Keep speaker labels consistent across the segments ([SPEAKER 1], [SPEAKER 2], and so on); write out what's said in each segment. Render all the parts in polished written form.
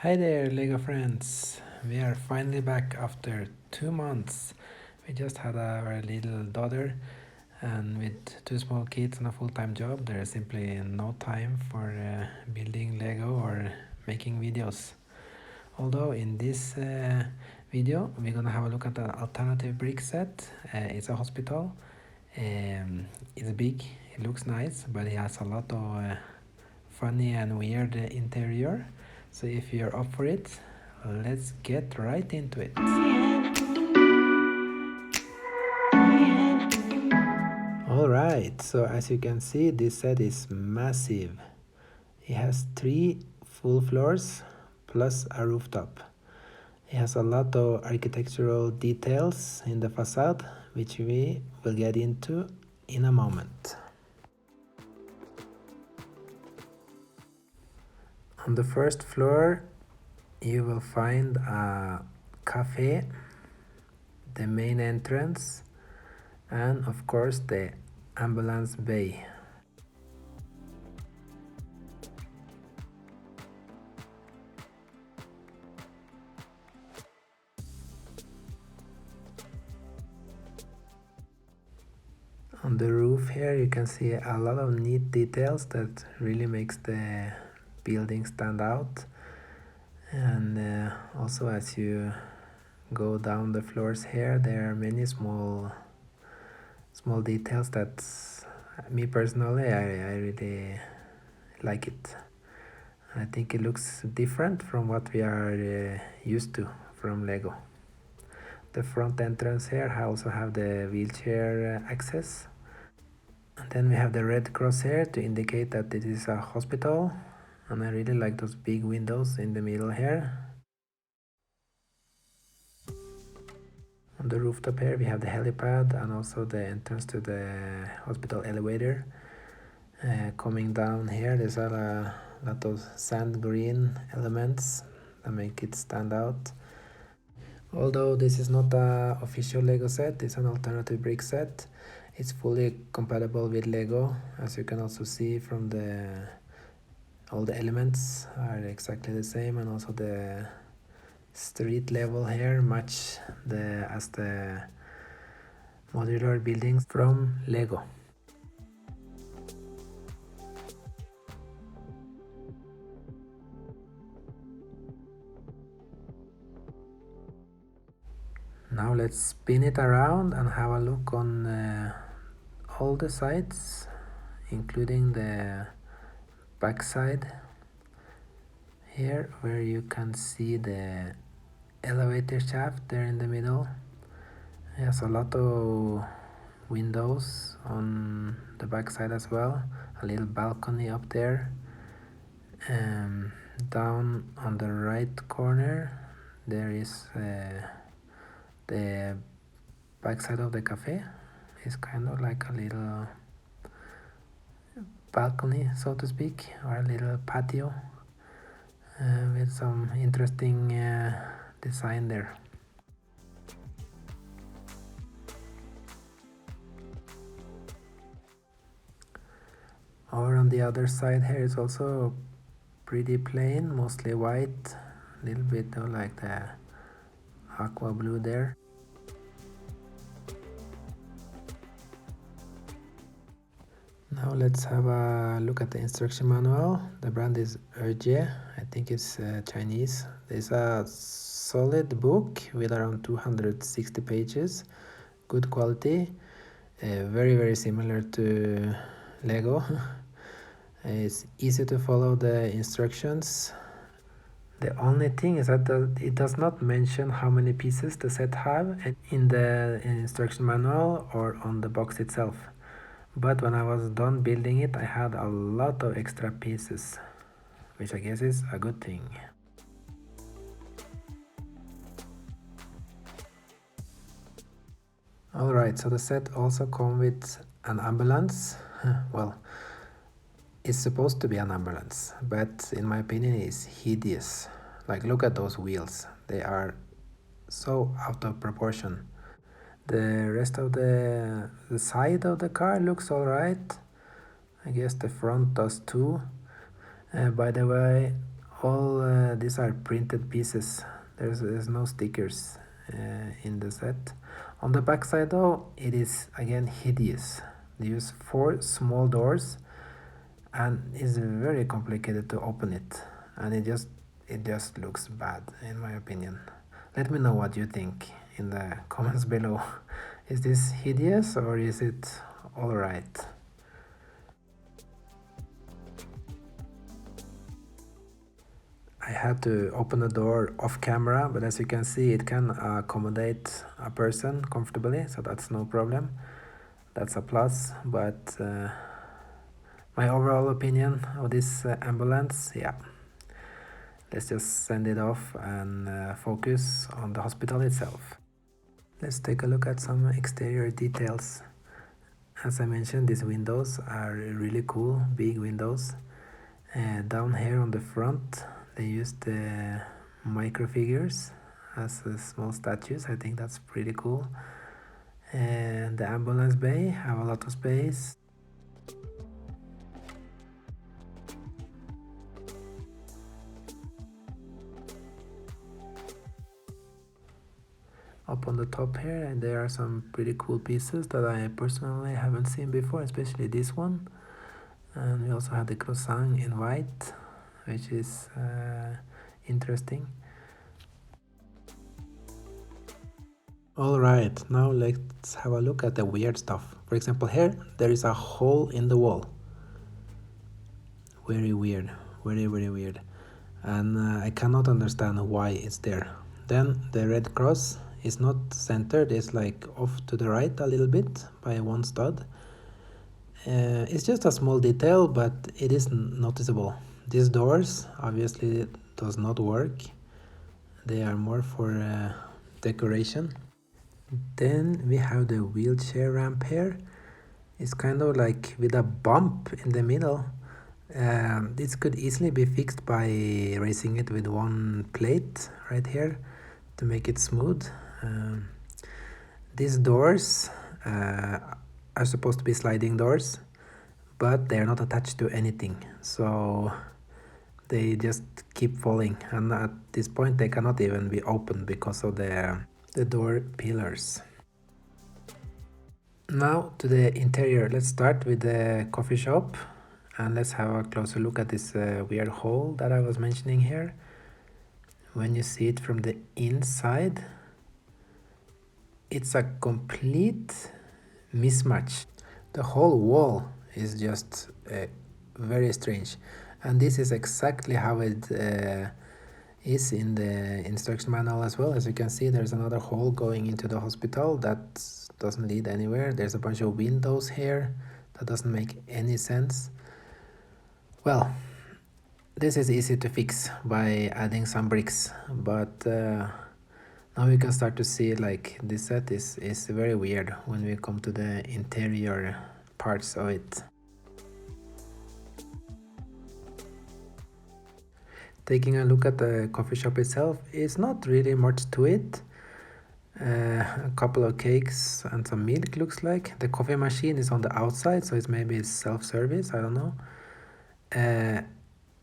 [SPEAKER 1] Hi there, Lego friends. We are finally back after 2 months. We just had our little daughter, and with two small kids and a full-time job, there is simply no time for building Lego or making videos. Although in this video, we're gonna have a look at an alternative brick set. It's a hospital. It's big, it looks nice, but it has a lot of funny and weird interior. So if you're up for it, let's get right into it. Alright, so as you can see, this set is massive. It has 3 full floors plus a rooftop. It has a lot of architectural details in the facade, which we will get into in a moment. On the first floor, you will find a cafe, the main entrance, and of course the ambulance bay. On the roof here you can see a lot of neat details that really makes the building stand out. And also as you go down the floors here, there are many small details that me personally I really like it. I think it looks different from what we are used to from Lego. The front entrance here also have the wheelchair access. And then we have the red cross here to indicate that it is a hospital. And I really like those big windows in the middle here. On the rooftop here we have the helipad and also the entrance to the hospital elevator. Coming down here there's a lot of sand green elements that make it stand out. Although this is not an official Lego set, it's an alternative brick set. It's fully compatible with Lego, as you can also see from all the elements are exactly the same, and also the street level here match as the modular buildings from Lego. Now let's spin it around and have a look on all the sides, including the back side here, where you can see the elevator shaft there in the middle. It has a lot of windows on the back side as well, a little balcony up there. Down on the right corner there is the back side of the cafe. It's kind of like a little balcony, so to speak, or a little patio with some interesting design there. Over on the other side here is also pretty plain, mostly white, a little bit of like the aqua blue there. Now let's have a look at the instruction manual. The brand is Erje, I think it's Chinese. There's a solid book with around 260 pages, good quality, very similar to Lego. It's easy to follow the instructions. The only thing is that it does not mention how many pieces the set have in the instruction manual or on the box itself. But when I was done building it, I had a lot of extra pieces, which I guess is a good thing. Alright, so the set also comes with an ambulance. Well, it's supposed to be an ambulance, but in my opinion it's hideous. Like, look at those wheels, they are so out of proportion. The rest of the side of the car looks alright. I guess the front does too. By the way, All these are printed pieces. There's no stickers in the set. On the back side though, it is again hideous. They use 4 small doors and it's very complicated to open it, and it just looks bad in my opinion. Let me know what you think in the comments below. Is this hideous or is it alright? I had to open the door off camera, but as you can see it can accommodate a person comfortably, so that's no problem. That's a plus, but my overall opinion of this ambulance, yeah, let's just send it off and focus on the hospital itself. Let's take a look at some exterior details. As I mentioned, these windows are really cool, big windows. Down here on the front, they used the microfigures as small statues. I think that's pretty cool. And the ambulance bay have a lot of space. Up on the top here, and there are some pretty cool pieces that I personally haven't seen before, especially this one. And we also have the croissant in white, which is interesting. Alright, now let's have a look at the weird stuff. For example, here there is a hole in the wall. Very weird, very weird. And I cannot understand why it's there. Then the red cross is not centered, it's like off to the right a little bit by one stud. It's just a small detail, but it is noticeable. These doors obviously does not work. They are more for decoration. Then we have the wheelchair ramp here. It's kind of like with a bump in the middle. This could easily be fixed by raising it with one plate right here to make it smooth. These doors are supposed to be sliding doors, but they are not attached to anything, so they just keep falling, and at this point they cannot even be opened because of the door pillars. Now to the interior. Let's start with the coffee shop and let's have a closer look at this weird hole that I was mentioning here. When you see it from the inside, it's a complete mismatch. The whole wall is just very strange, and this is exactly how it is in the instruction manual as well. As you can see, there's another hole going into the hospital that doesn't lead anywhere. There's a bunch of windows here that doesn't make any sense. Well, this is easy to fix by adding some bricks, but now we can start to see like this set is very weird when we come to the interior parts of it. Taking a look at the coffee shop itself, it's not really much to it. A couple of cakes and some milk looks like. The coffee machine is on the outside, so it's self-service, I don't know.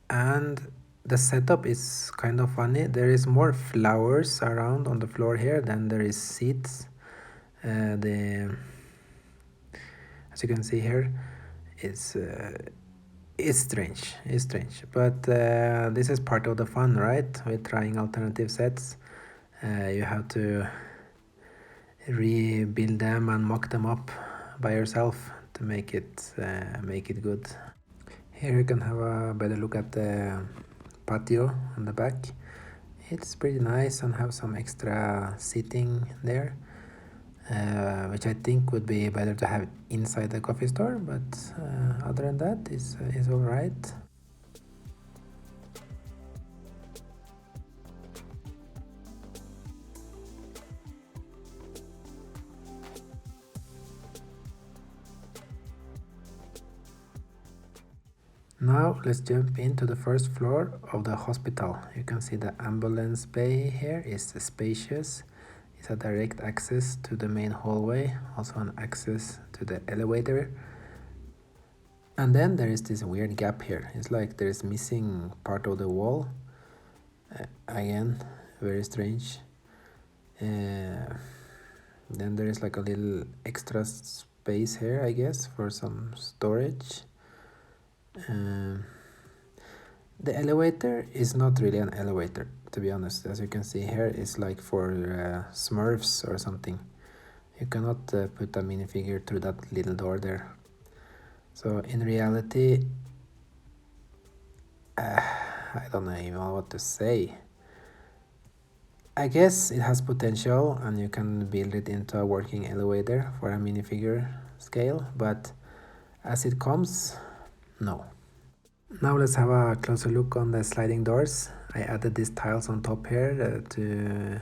[SPEAKER 1] And the setup is kind of funny. There is more flowers around on the floor here than there is seats. As you can see here, it's strange. It's strange, but this is part of the fun, right? With trying alternative sets, you have to rebuild them and mock them up by yourself to make it good. Here you can have a better look at the patio on the back. It's pretty nice and have some extra seating there, which I think would be better to have inside the coffee store, but other than that is alright. Now let's jump into the first floor of the hospital. You can see the ambulance bay here is spacious. It's a direct access to the main hallway, also an access to the elevator. And then there is this weird gap here. It's like there's missing part of the wall. again, very strange. Then there is like a little extra space here, I guess, for some storage. The elevator is not really an elevator, to be honest. As you can see here, it's like for Smurfs or something. You cannot put a minifigure through that little door there. So in reality, I don't even know what to say. I guess it has potential and you can build it into a working elevator for a minifigure scale, but as it comes, no. Now let's have a closer look on the sliding doors. I added these tiles on top here to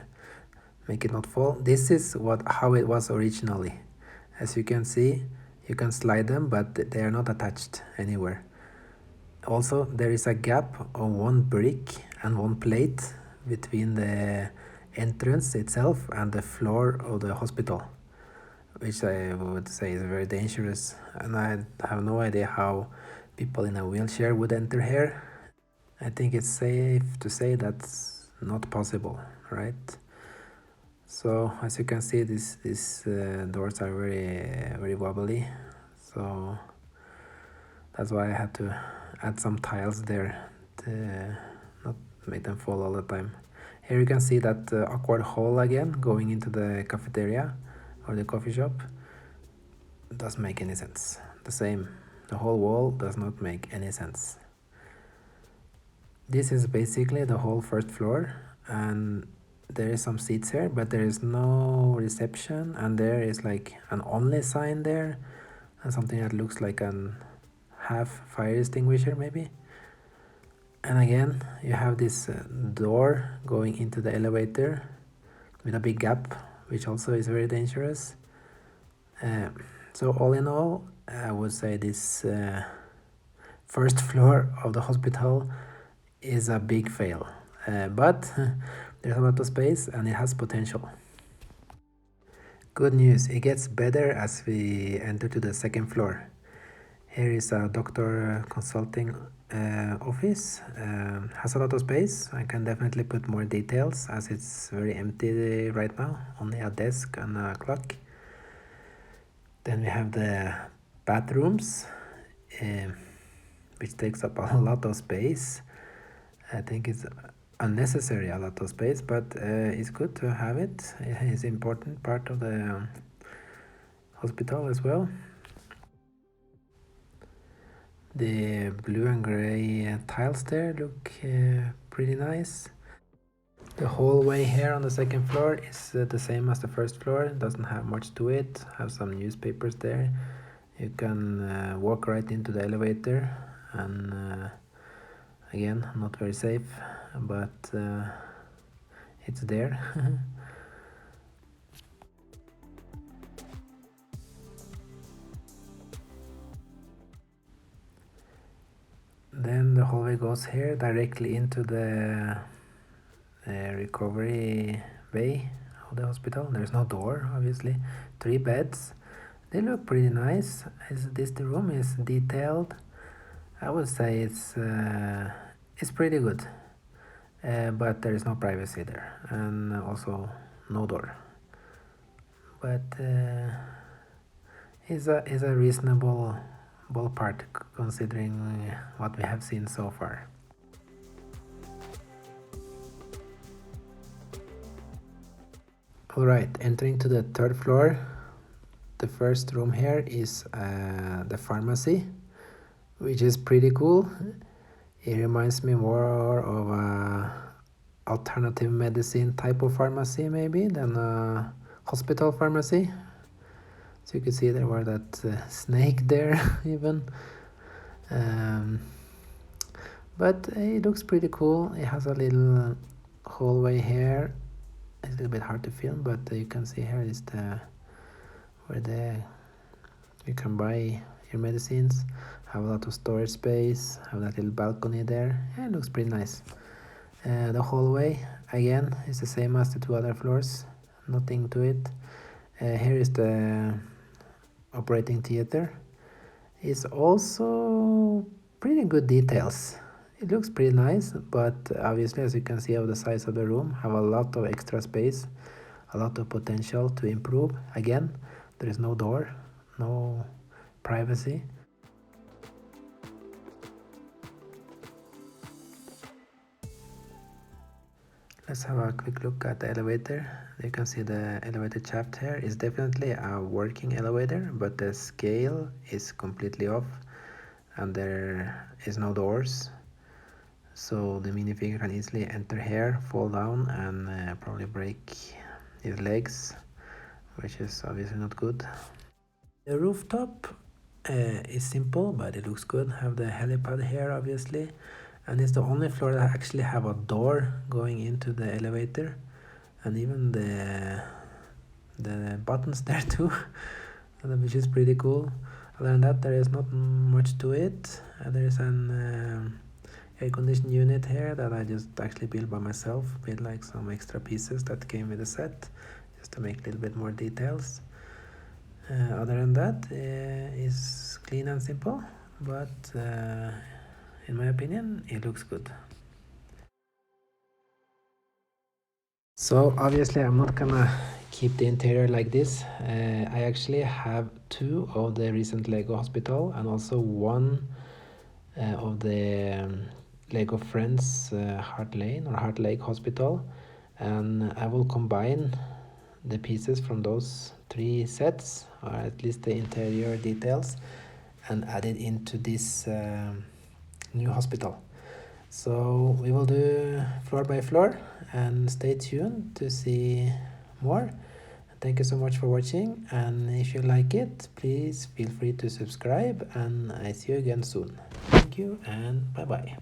[SPEAKER 1] make it not fall. This is how it was originally. As you can see, you can slide them, but they are not attached anywhere. Also, there is a gap of one brick and one plate between the entrance itself and the floor of the hospital, which I would say is very dangerous, and I have no idea how people in a wheelchair would enter here. I think it's safe to say that's not possible, right? So as you can see, these doors are very wobbly, so that's why I had to add some tiles there to not make them fall all the time. Here you can see that awkward hole again going into the cafeteria or the coffee shop. It doesn't make any sense. The same, the whole wall does not make any sense. This is basically the whole first floor, and there is some seats here, but there is no reception, and there is like an only sign there and something that looks like an half fire extinguisher maybe. And again, you have this door going into the elevator with a big gap, which also is very dangerous. So all in all, I would say this first floor of the hospital is a big fail, but there's a lot of space and it has potential. Good news, it gets better as we enter to the second floor. Here is a doctor consulting office. Has a lot of space. I can definitely put more details as it's very empty right now, only a desk and a clock. Then we have the bathrooms, which takes up a lot of space. I think it's unnecessary a lot of space, but it's good to have it. It's an important part of the hospital as well. The blue and gray tiles there look pretty nice. The hallway here on the second floor is the same as the first floor. It doesn't have much to it. Have some newspapers there. You can walk right into the elevator, and again, not very safe, but it's there. Then the hallway goes here directly into the recovery bay of the hospital. There's no door, obviously. 3 beds. They look pretty nice. The room is detailed. I would say it's pretty good, but there is no privacy there, and also no door. But it's a reasonable ballpark considering what we have seen so far. Alright, entering to the third floor. The first room here is the pharmacy, which is pretty cool. It reminds me more of a alternative medicine type of pharmacy maybe than a hospital pharmacy. So you can see there were that snake there even. But it looks pretty cool. It has a little hallway here. It's a little bit hard to film, but you can see here is where you can buy your medicines. Have a lot of storage space. Have that little balcony there. Yeah, it looks pretty nice. The hallway again is the same as the 2 other floors. Nothing to it. Here is the operating theater. It's also pretty good details. It looks pretty nice, but obviously, as you can see of the size of the room, have a lot of extra space, a lot of potential to improve. Again, there is no door, no privacy. Let's have a quick look at the elevator. You can see the elevator shaft here is definitely a working elevator, but the scale is completely off and there is no doors. So the minifigure can easily enter here, fall down and probably break his legs, which is obviously not good. The rooftop is simple, but it looks good. Have the helipad here obviously, and it's the only floor that actually have a door going into the elevator, and even the buttons there too, which is pretty cool. Other than that, there is not much to it. There is an air conditioning unit here that I just actually built by myself, with like some extra pieces that came with the set, just to make a little bit more details. Other than that, is clean and simple, but in my opinion, it looks good. So obviously I'm not gonna keep the interior like this. I actually have 2 of the recent Lego Hospital and also 1 of the Lego Friends Heart Lane or Heart Lake Hospital, and I will combine the pieces from those 3 sets, or at least the interior details, and add it into this new hospital. So we will do floor by floor, and stay tuned to see more. Thank you so much for watching, and if you like it, please feel free to subscribe, and I see you again soon. Thank you and bye bye.